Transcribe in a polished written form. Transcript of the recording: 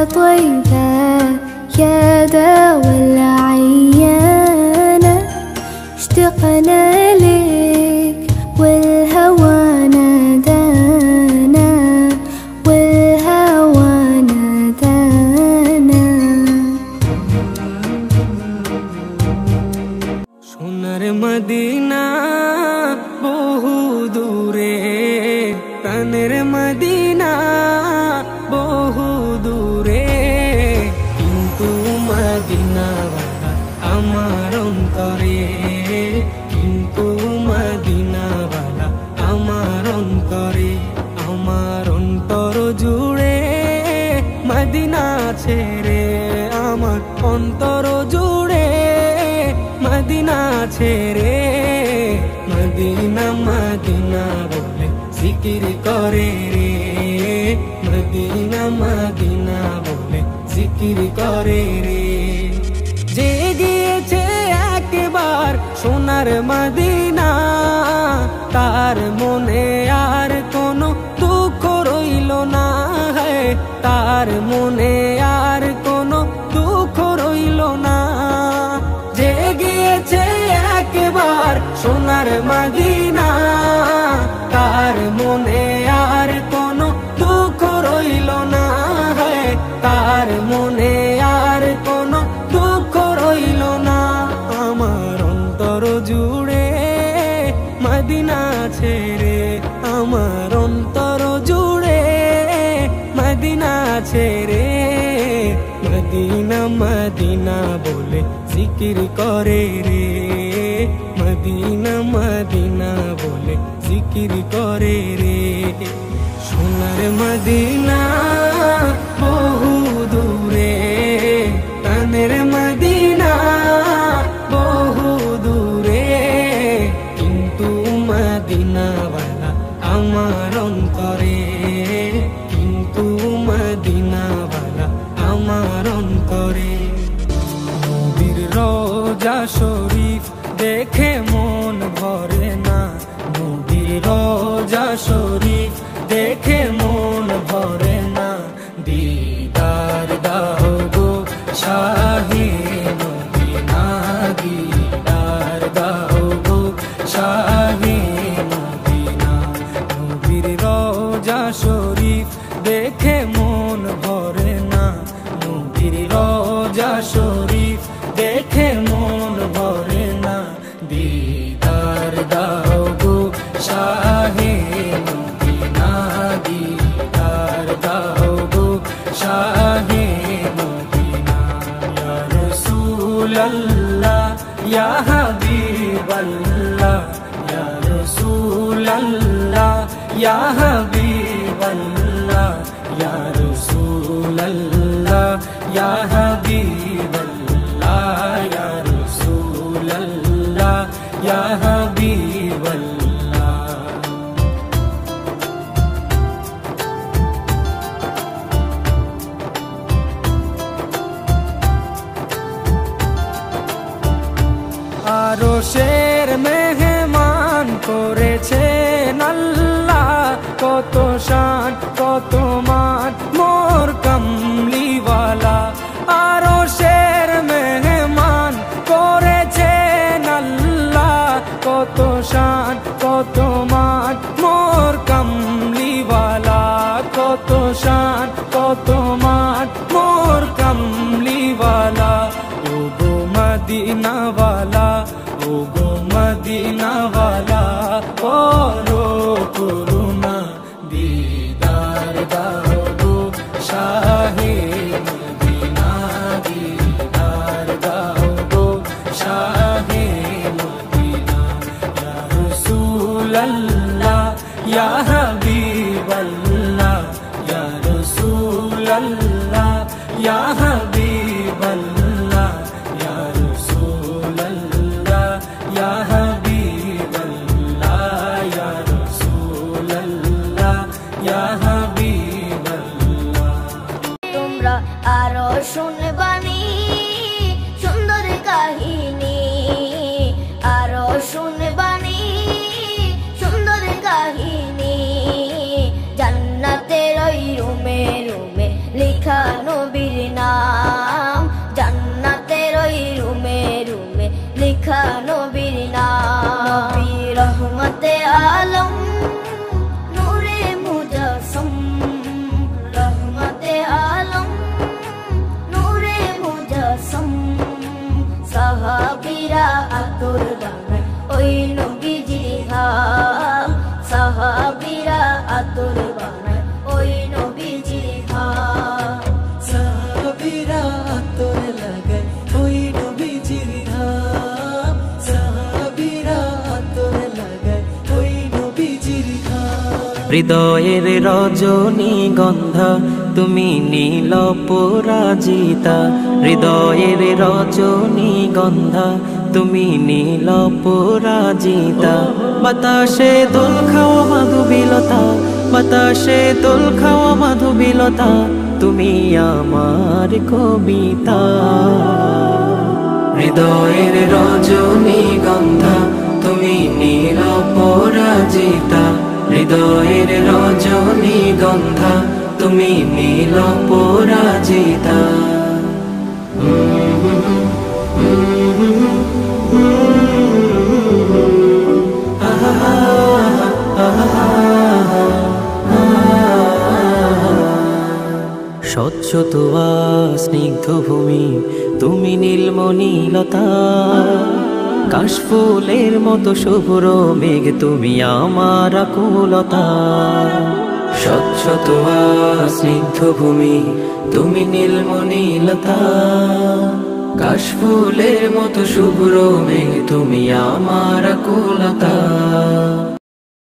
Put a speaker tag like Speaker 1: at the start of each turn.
Speaker 1: طيبة يا داوى العيانة اشتقنا لك والهوى نادانا والهوى نادانا
Speaker 2: সোনার মদিনা বহু দূরে প্রাণের মদিনা বহু দূরে কিন্তু মদিনাওয়ালা আমার অন্তরে কিন্তু মদিনাওয়ালা আমার অন্তরে আমার অন্তর জুড়ে মদিনা ছেড়ে আমার অন্তর জুড়ে মদিনা ছেড়ে মদিনা মদিনা বলে জিকির করে রে মদিনা মদিনা বলে জিকির করে রে যে গিয়েছে একবার সোনার মদিনা তার মনে আর কোনো দুঃখ রইল না তার মনে আর কোনো দুঃখ রইল না যে গিয়েছে একবার সোনার মদিনা তার মনে আর কোনো দুঃখ রইল না তার মনে আর কোনো দুঃখ রইল না আমার অন্তর জুড়ে মদিনা ছেড়ে আমার অন্তর জুড়ে মদিনা ছেড়ে মদিনা মদিনা বলে জিকির করে রে মদিনা মদিনা বলে জিকির করে রে সোনার মদিনা বহু দূরে প্রাণের মদিনা বহু দূরে কিন্তু মদিনাওয়ালা আমার অন্তরে কিন্তু মদিনাওয়ালা আমার অন্তরে নবীর রওজা শরীফ দেখে মন ভরে না নবীর রওজা শরীফ দেখে মন ভরে না দিদার দাও গো শাহে মদিনা দিদার দাও গো শাহে মদিনা নবীর রওজা শরীফ দেখে মন ভরে না নবীর রওজা শরীফ দেখে মন ভরে না দিদার দাও গো শাহে মদিনা দিদার দাও গো শাহে মদিনা ইয়া রাসূলুল্লাহ ইয়া হাবিবাল্লাহ ইয়া রাসূলুল্লাহ ইয়া হাবিবাল্লাহ ইয়া রাসূলুল্লাহ ইয়া হাবিবাল্লাহ ইয়া রাসূলুল্লাহ ইয়া হাবিবাল্লাহ আরশের মেহমান করেছেন আল্লাহ কত শান কত মান মোর কমলিওয়ালা আরশের মেহমান করেছেন আল্লাহ কত শান কত মান মোর কমলিওয়ালা কত শান কত মান মোর কমলিওয়ালা ও গো মদিনাওয়ালা ও গো মদিনাওয়ালা করো করুণা দিদার দাও গো শাহে মদিনা দিদার দাও গো শাহে মদিনা ইয়া রাসূলুল্লাহ ইয়া হাবিবাল্লাহ ইয়া রাসূলুল্লাহ ইয়া হাবিবাল্লাহ ইয়া রাসূলুল্লাহ ইয়া হাবিবাল্লাহ ইয়া রাসূলুল্লাহ ইয়া হাবিবাল্লাহ
Speaker 3: তোমরা আরো শুনবানি সুন্দর কাহিনী আরো শুনবানি সুন্দর কাহিনী জান্নাতের ওই রুমে রুমে লেখানো নবীর নাম, জান্নাতের ওই রুমে রুমে লেখা নবীর নাম। নবী রহমতে আলম নূরে মুজাসসম, রহমতে আলম নূরে মুজাসসম। সাহাবীরা আতর বানায় ওই নবীজির হাম, সাহাবীরা আতর বানায় ওই নবীজির হাম।
Speaker 2: সাহাবীরা আতর লাগায় ওই নবীজির ধাম, সাহাবীরা আতর লাগায় ওই নবীজির ধাম। হৃদয়ের রজনীগন্ধা তুমি নীল পরাজিতা, হৃদয়ের রজনীগন্ধা তুমি নীল পরাজিতা। বাতাসে দোল খাওয়া মাধুবিলতা, বাতাসে দোল খাওয়া মাধুবিলতা, তুমি আমার কবিতা। হৃদয়ের রজনীগন্ধা তুমি নীল পরাজিতা, হৃদয়ের রজনীগন্ধা তুমি নীল পরাজিতা। স্বচ্ছ তোয়া স্নিগ্ধ ভূমি তুমি নীলমণিলতা, কাশফুলের মতো শুভ্র মেঘ তুমি আমার আকুলতা। স্বচ্ছ তোয়া স্নিগ্ধ ভূমি তুমি নীলমণিলতা, কাশফুলের মতো শুভ্র মেঘ তুমি আমার আকুলতা।